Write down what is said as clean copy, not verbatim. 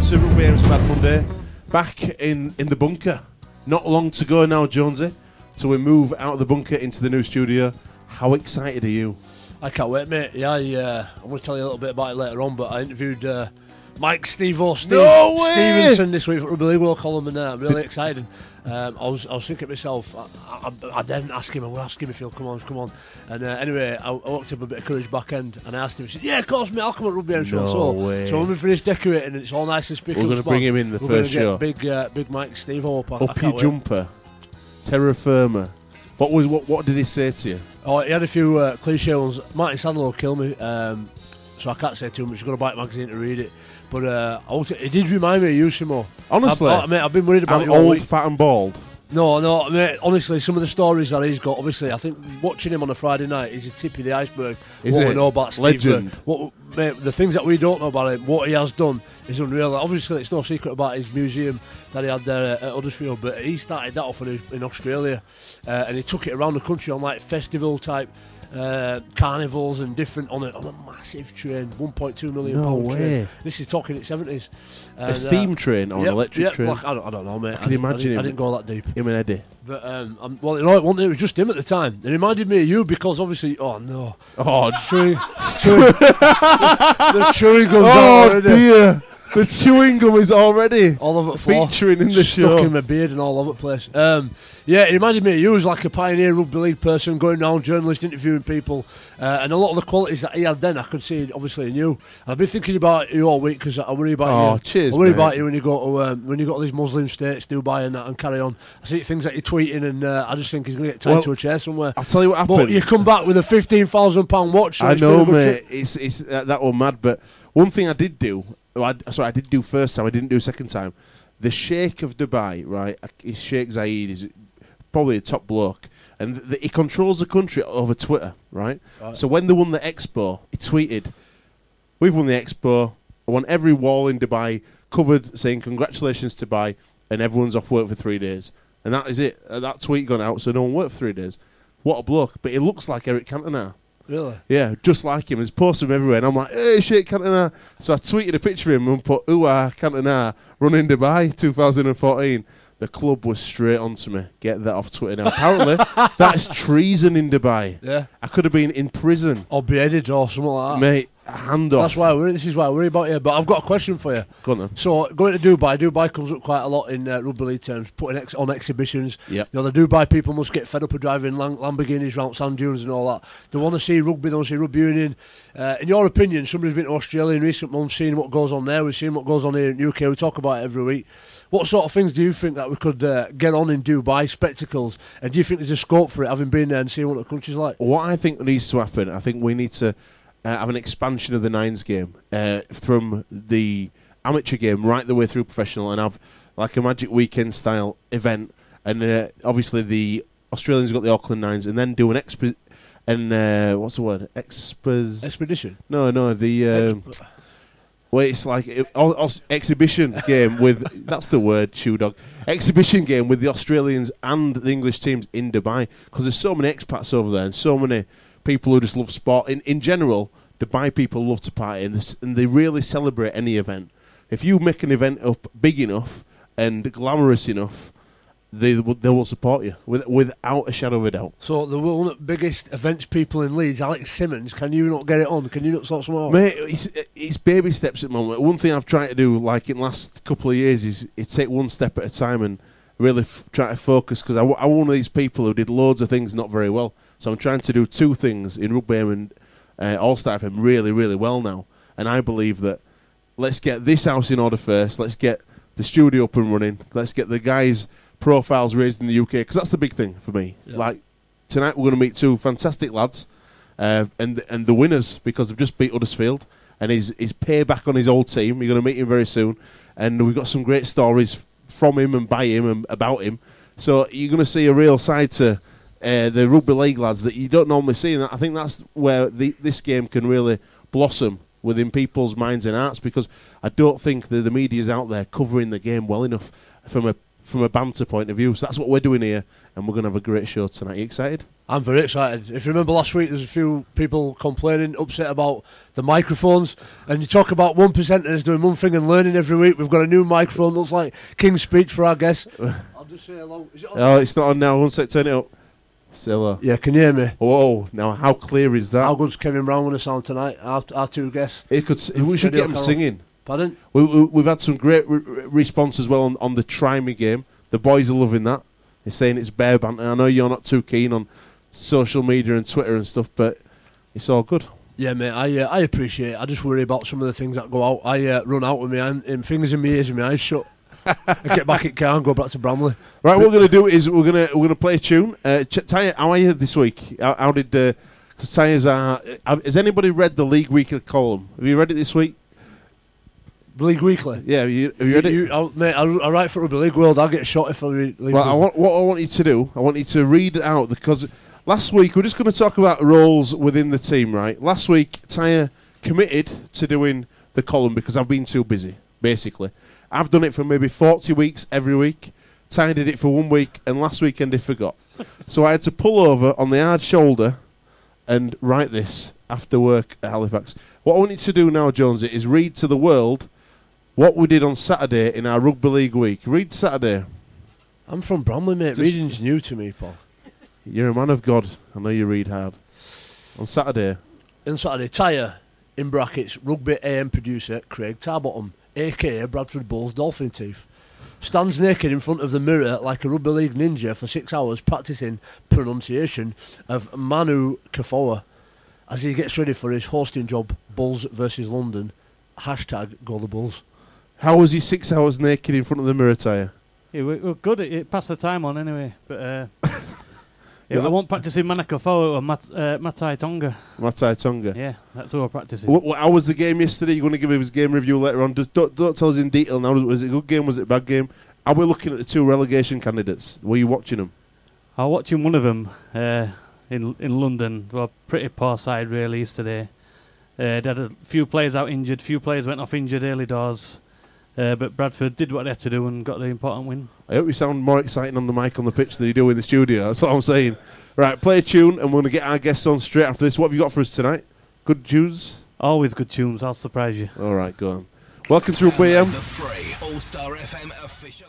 to Rugby AM's Mad Monday. Back in the bunker. Not long to go now, Jonesy, till we move out of the bunker into the new studio. How excited are you? I can't wait, mate. Yeah, I'm going to tell you a little bit about it later on, but I interviewed Mike Stevenson this week for Rugby League World column, and I'm really excited. I was thinking to myself, I didn't ask him, I would ask him if he'll come on. And anyway, I walked up a bit of courage back end, and I asked him, he said, yeah, of course, mate, I'll come at Rugby AM show. So when we finish decorating, and it's all nice and spick we're going to bring him in the first show. Big Mike Steve up your jumper, terra firma. What did he say to you? Oh, he had a few cliche ones. Martin Sadler will kill me, so I can't say too much. You've got to buy a magazine to read it. But it did remind me of you, Simo. Honestly, mate, I've been worried about I'm you all old, week. fat and bald. No, mate, honestly, some of the stories that he's got, obviously, I think watching him on a Friday night is a tip of the iceberg. Is what it? we know about Steve. Legend. Mate, the things that we don't know about him, what he has done is unreal. Obviously, it's no secret about his museum that he had there at Huddersfield, but he started that off in Australia, and he took it around the country on like festival type carnivals and different on a massive train, 1.2 million pound train. This is talking its 70s. And, a steam train or an electric train? Like, I don't know, mate. I can imagine him. I didn't go that deep. Him and Eddie. But well, you know, it was just him at the time. It reminded me of you because obviously, the chewing gum. Oh dear. The chewing gum is already all over the floor, featuring in the show. Stuck in my beard and all over the place. It reminded me of you as like a pioneer rugby league person, going around, journalist, interviewing people, and a lot of the qualities that he had then, I could see obviously in you. And I've been thinking about you all week because I worry about you. Cheers, I worry mate. about you when you go to these Muslim states, Dubai and that, and carry on. I see things that you're tweeting, and I just think he's going to get tied to a chair somewhere. I'll tell you what happened. But you come back with a £15,000 watch. So I know, mate. It's that was mad. But one thing I did do. I did do first time. I didn't do second time. The Sheikh of Dubai, right? Sheikh Zayed is probably a top bloke, and he controls the country over Twitter, right? So when they won the Expo, he tweeted, "We've won the Expo. I want every wall in Dubai covered, saying congratulations to Dubai, and everyone's off work for 3 days." And that is it. That tweet gone out, so no one worked for 3 days. What a bloke! But he looks like Eric Cantona. Really? Yeah, just like him. He's posted him everywhere, and I'm like, hey, Sheikh Cantona. So I tweeted a picture of him and put, Cantona, running Dubai 2014. The club was straight on to me. Get that off Twitter now. Apparently, that's treason in Dubai. Yeah. I could have been in prison. Or beheaded or something like that. Mate, hand off. This is why I worry about you. But I've got a question for you. Go on then. So, going to Dubai comes up quite a lot in rugby league terms, putting on exhibitions. Yep. You know, the Dubai people must get fed up of driving Lamborghinis around sand dunes and all that. They want to see rugby, they want to see rugby union. In your opinion, somebody's been to Australia in recent months, seen what goes on there, we've seen what goes on here in the UK, we talk about it every week. What sort of things do you think that we could get on in Dubai, spectacles? And do you think there's a scope for it, having been there and seeing what the country's like? What I think needs to happen, I think we need to have an expansion of the Nines game from the amateur game right the way through professional, and have like a Magic Weekend style event. And obviously the Australians got the Auckland Nines, and then do an what's the word? Expedition? No, well, it's like exhibition game with, that's the word, shoe dog. Exhibition game with the Australians and the English teams in Dubai, because there's so many expats over there and so many people who just love sport. In general, Dubai people love to party, and they really celebrate any event. If you make an event up big enough and glamorous enough, they will support you without a shadow of a doubt. So the one of the biggest events people in Leeds, Alex Simmons, can you not get it on? Can you not sort something out? Mate, it's baby steps at the moment. One thing I've tried to do, like in the last couple of years, is take one step at a time and really try to focus, because I'm one of these people who did loads of things not very well. So I'm trying to do two things in Rugby AM and All-Star FM really, really well now. And I believe that let's get this house in order first. Let's get the studio up and running. Let's get the guys' profiles raised in the UK, because that's the big thing for me. Yeah. Like tonight, we're going to meet two fantastic lads, and the winners, because they've just beat Huddersfield, and he's payback on his old team. You're going to meet him very soon, and we've got some great stories from him and by him and about him. So you're going to see a real side to the rugby league lads that you don't normally see, and I think that's where this game can really blossom within people's minds and hearts, because I don't think the media's out there covering the game well enough from a from a banter point of view. So that's what we're doing here, and we're going to have a great show tonight. Are you excited? I'm very excited. If you remember last week, there's a few people complaining, upset about the microphones, and you talk about 1%ers doing one thing and learning every week. We've got a new microphone, looks like King's Speech for our guests. I'll just say hello. Is it on? Oh, it's not on now. One sec, turn it up. Say hello. Yeah, can you hear me? Whoa, now how clear is that? How good's Kevin Brown going to sound tonight? Our two guests. We should get him singing. Pardon? We've had some great response as well on the Try Me game. The boys are loving that. They're saying it's bear banter. I know you're not too keen on social media and Twitter and stuff, but it's all good. Yeah, mate, I appreciate it. I just worry about some of the things that go out. I run out with my fingers in my ears and my eyes shut. I get back in car and go back to Bramley. Right, what we're going to do is we're going to play a tune. Tyre, how are you this week? How did... Because Tyre's has anybody read the League Weekly column? Have you read it this week? The League Weekly? Yeah, have you read it? Mate, I write for Rugby League World. I'll get shot if I read League Well, what I want you to do, I want you to read it out, because last week we're just going to talk about roles within the team, right? Last week, Tyre committed to doing the column because I've been too busy, basically. I've done it for maybe 40 weeks every week. Tyre did it for 1 week, and last weekend he forgot. So I had to pull over on the hard shoulder and write this after work at Halifax. What I want you to do now, Jonesy, is read to the world what we did on Saturday in our Rugby League week. Read Saturday. I'm from Bromley, mate. Reading's new to me, Paul. You're a man of God. I know you read hard. On Saturday. On Saturday, Tyre, in brackets, Rugby AM producer Craig Tarbottom, a.k.a. Bradford Bulls Dolphin Teeth, stands naked in front of the mirror like a Rugby League ninja for 6 hours practising pronunciation of Manu Kafoa as he gets ready for his hosting job, Bulls versus London. Hashtag Go the Bulls. How was he 6 hours naked in front of the mirror, Tyre? Yeah, we're good. It passed the time on anyway. But I won't practice in Manakafoa or Matai Tonga. Matai Tonga. Yeah, that's what we're practicing. How was the game yesterday? You're going to give us game review later on. Just don't tell us in detail now. Was it a good game? Was it a bad game? Are we looking at the two relegation candidates? Were you watching them? I was watching one of them in London. Well, pretty poor side really yesterday. They had a few players out injured. Few players went off injured early doors. But Bradford did what they had to do and got the important win. I hope you sound more exciting on the mic on the pitch than you do in the studio. That's what I'm saying. Right, play a tune and we're going to get our guests on straight after this. What have you got for us tonight? Good tunes? Always good tunes. I'll surprise you. All right, go on. Welcome to Rugby AM. The free All-Star FM official.